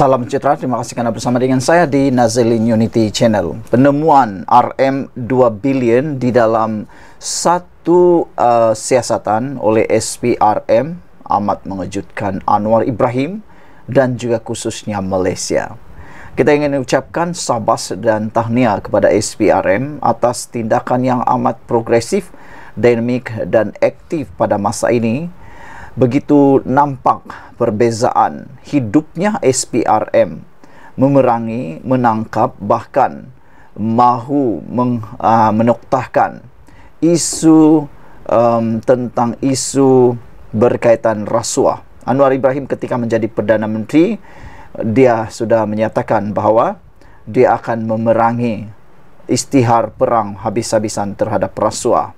Salam sejahtera, terima kasih kerana bersama dengan saya di Nazilin Unity Channel. Penemuan RM2 billion di dalam satu siasatan oleh SPRM amat mengejutkan Anwar Ibrahim dan juga khususnya Malaysia. Kita ingin ucapkan sabas dan tahniah kepada SPRM atas tindakan yang amat progresif, dinamik dan aktif pada masa ini. Begitu nampak perbezaan hidupnya SPRM memerangi, menangkap, bahkan mahu menoktahkan isu tentang isu berkaitan rasuah. Anwar Ibrahim ketika menjadi Perdana Menteri, dia sudah menyatakan bahawa dia akan memerangi istihar perang habis-habisan terhadap rasuah.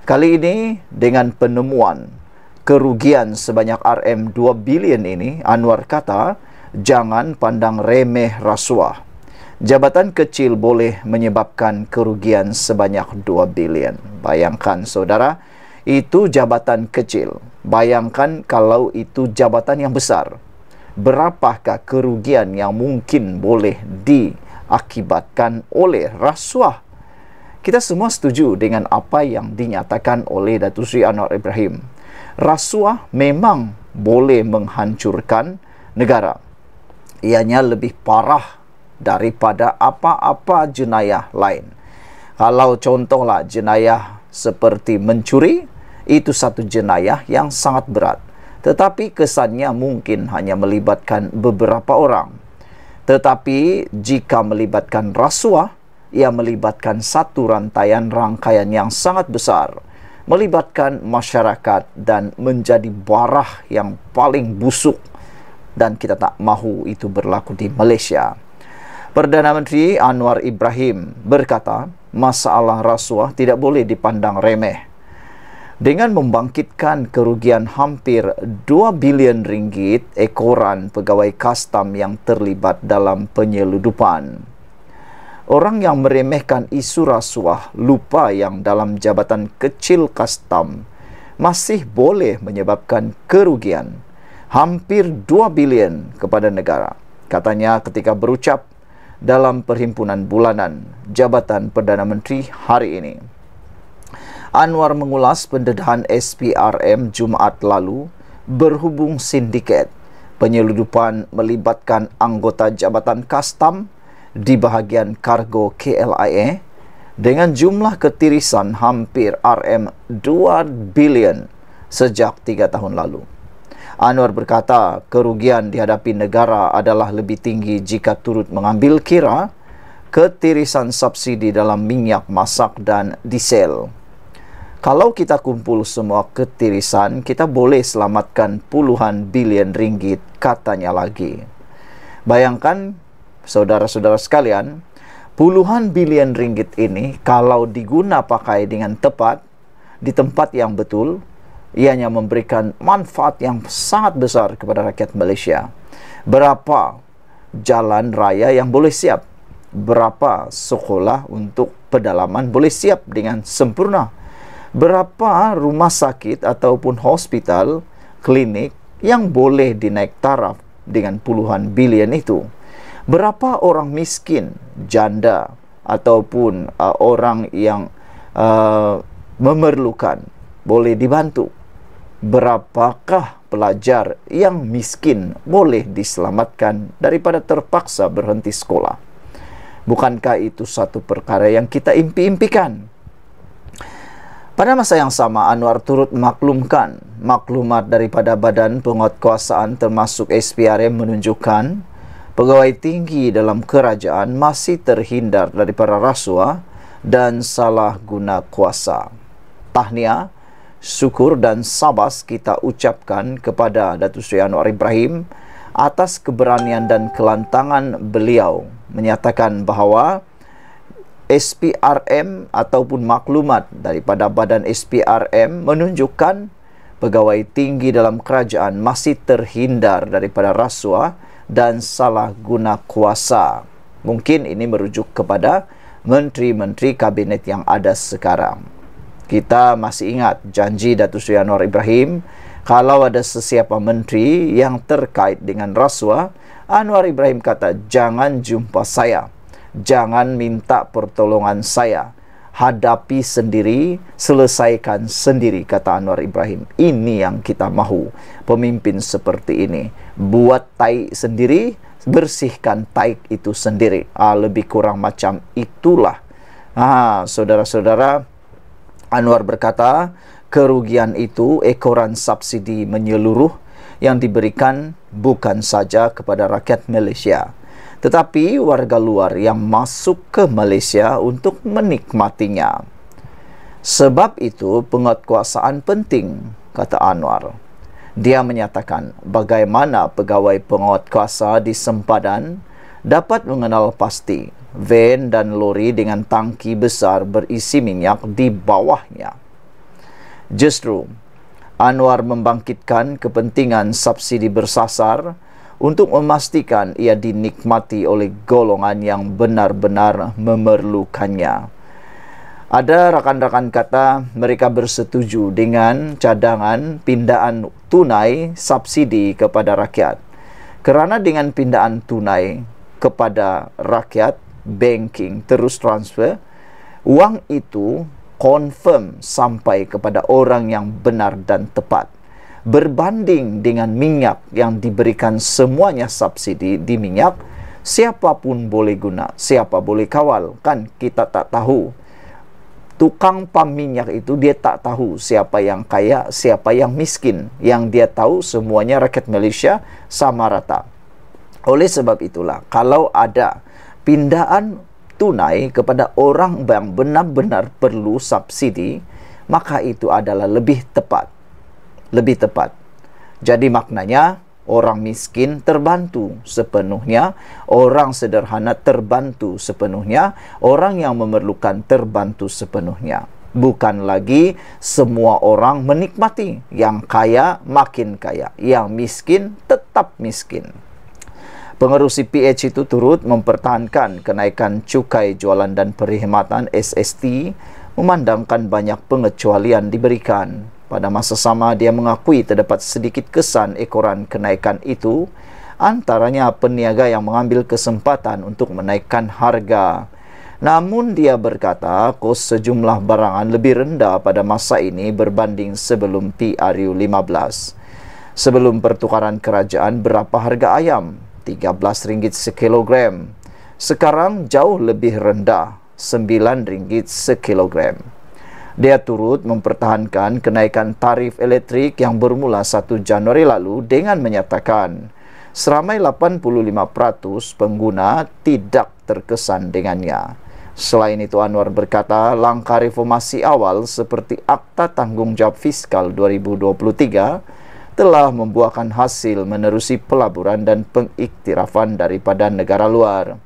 Kali ini dengan penemuan kerugian sebanyak RM2 billion ini, Anwar kata, jangan pandang remeh rasuah. Jabatan kecil boleh menyebabkan kerugian sebanyak 2 billion. Bayangkan saudara, itu jabatan kecil. Bayangkan kalau itu jabatan yang besar. Berapakah kerugian yang mungkin boleh diakibatkan oleh rasuah? Kita semua setuju dengan apa yang dinyatakan oleh Datuk Seri Anwar Ibrahim. Rasuah memang boleh menghancurkan negara. Ianya lebih parah daripada apa-apa jenayah lain. Kalau contohlah jenayah seperti mencuri, itu satu jenayah yang sangat berat. Tetapi kesannya mungkin hanya melibatkan beberapa orang. Tetapi jika melibatkan rasuah, ia melibatkan satu rangkaian yang sangat besar, melibatkan masyarakat dan menjadi barah yang paling busuk, dan kita tak mahu itu berlaku di Malaysia. Perdana Menteri Anwar Ibrahim berkata, masalah rasuah tidak boleh dipandang remeh. Dengan membangkitkan kerugian hampir 2 bilion ringgit ekoran pegawai kastam yang terlibat dalam penyeludupan. Orang yang meremehkan isu rasuah lupa yang dalam jabatan kecil kastam masih boleh menyebabkan kerugian hampir 2 bilion kepada negara. Katanya ketika berucap dalam perhimpunan bulanan Jabatan Perdana Menteri hari ini. Anwar mengulas pendedahan SPRM Jumaat lalu berhubung sindiket penyeludupan melibatkan anggota Jabatan Kastam di bahagian kargo KLIA dengan jumlah ketirisan hampir RM2 billion sejak 3 tahun lalu. Anwar berkata kerugian dihadapi negara adalah lebih tinggi jika turut mengambil kira ketirisan subsidi dalam minyak masak dan diesel. Kalau kita kumpul semua ketirisan, kita boleh selamatkan puluhan bilion ringgit, katanya lagi. Bayangkan saudara-saudara sekalian, puluhan bilion ringgit ini kalau diguna pakai dengan tepat di tempat yang betul, ianya memberikan manfaat yang sangat besar kepada rakyat Malaysia. Berapa jalan raya yang boleh siap? Berapa sekolah untuk pedalaman boleh siap dengan sempurna? Berapa rumah sakit ataupun hospital, klinik yang boleh dinaik taraf dengan puluhan bilion itu? Berapa orang miskin, janda ataupun orang yang memerlukan boleh dibantu? Berapakah pelajar yang miskin boleh diselamatkan daripada terpaksa berhenti sekolah? Bukankah itu satu perkara yang kita impi-impikan? Pada masa yang sama, Anwar turut maklumkan maklumat daripada Badan Penguatkuasaan termasuk SPRM menunjukkan pegawai tinggi dalam kerajaan masih terhindar daripada rasuah dan salah guna kuasa. Tahniah, syukur dan sabas kita ucapkan kepada Datuk Seri Anwar Ibrahim atas keberanian dan kelantangan beliau menyatakan bahawa SPRM ataupun maklumat daripada Badan SPRM menunjukkan pegawai tinggi dalam kerajaan masih terhindar daripada rasuah dan salah guna kuasa. Mungkin ini merujuk kepada menteri-menteri kabinet yang ada sekarang. Kita masih ingat janji Datuk Seri Anwar Ibrahim Kalau ada sesiapa menteri yang terkait dengan rasuah, Anwar Ibrahim kata, jangan jumpa saya, jangan minta pertolongan saya, hadapi sendiri, selesaikan sendiri, kata Anwar Ibrahim. Ini yang kita mahu, pemimpin seperti ini. Buat tai sendiri, bersihkan tai itu sendiri. Lebih kurang macam itulah. Saudara-saudara, Anwar berkata, kerugian itu ekoran subsidi menyeluruh yang diberikan bukan saja kepada rakyat Malaysia, tetapi warga luar yang masuk ke Malaysia untuk menikmatinya. Sebab itu penguatkuasaan penting, kata Anwar. Dia menyatakan bagaimana pegawai penguatkuasa di sempadan dapat mengenal pasti van dan lori dengan tangki besar berisi minyak di bawahnya. Justru, Anwar membangkitkan kepentingan subsidi bersasar untuk memastikan ia dinikmati oleh golongan yang benar-benar memerlukannya. Ada rakan-rakan kata mereka bersetuju dengan cadangan pindaan tunai subsidi kepada rakyat. Kerana dengan pindaan tunai kepada rakyat, banking terus transfer, wang itu confirm sampai kepada orang yang benar dan tepat. Berbanding dengan minyak yang diberikan semuanya subsidi di minyak, siapapun boleh guna, siapa boleh kawal. Kan kita tak tahu. Tukang pam minyak itu dia tak tahu siapa yang kaya, siapa yang miskin. Yang dia tahu semuanya rakyat Malaysia sama rata. Oleh sebab itulah, kalau ada pindaan tunai kepada orang yang benar-benar perlu subsidi, maka itu adalah lebih tepat. Lebih tepat. Jadi maknanya, orang miskin terbantu sepenuhnya, orang sederhana terbantu sepenuhnya, orang yang memerlukan terbantu sepenuhnya. Bukan lagi semua orang menikmati. Yang kaya makin kaya, yang miskin tetap miskin. Pengerusi PH itu turut mempertahankan kenaikan cukai jualan dan perkhidmatan SST, memandangkan banyak pengecualian diberikan. Pada masa sama, dia mengakui terdapat sedikit kesan ekoran kenaikan itu, antaranya peniaga yang mengambil kesempatan untuk menaikkan harga. Namun dia berkata, kos sejumlah barangan lebih rendah pada masa ini berbanding sebelum PRU 15. Sebelum pertukaran kerajaan, berapa harga ayam? RM13 sekilogram. Sekarang jauh lebih rendah, RM9 sekilogram. Dia turut mempertahankan kenaikan tarif elektrik yang bermula 1 Januari lalu dengan menyatakan seramai 85% pengguna tidak terkesan dengannya. Selain itu, Anwar berkata langkah reformasi awal seperti Akta Tanggungjawab Fiskal 2023 telah membuahkan hasil menerusi pelaburan dan pengiktirafan daripada negara luar.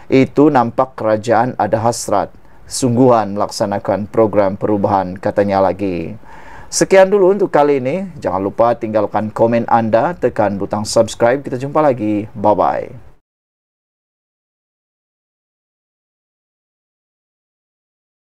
Itu nampak kerajaan ada hasrat, sungguhan melaksanakan program perubahan, katanya lagi. Sekian dulu untuk kali ini. Jangan lupa tinggalkan komen anda, tekan butang subscribe. Kita jumpa lagi. Bye-bye.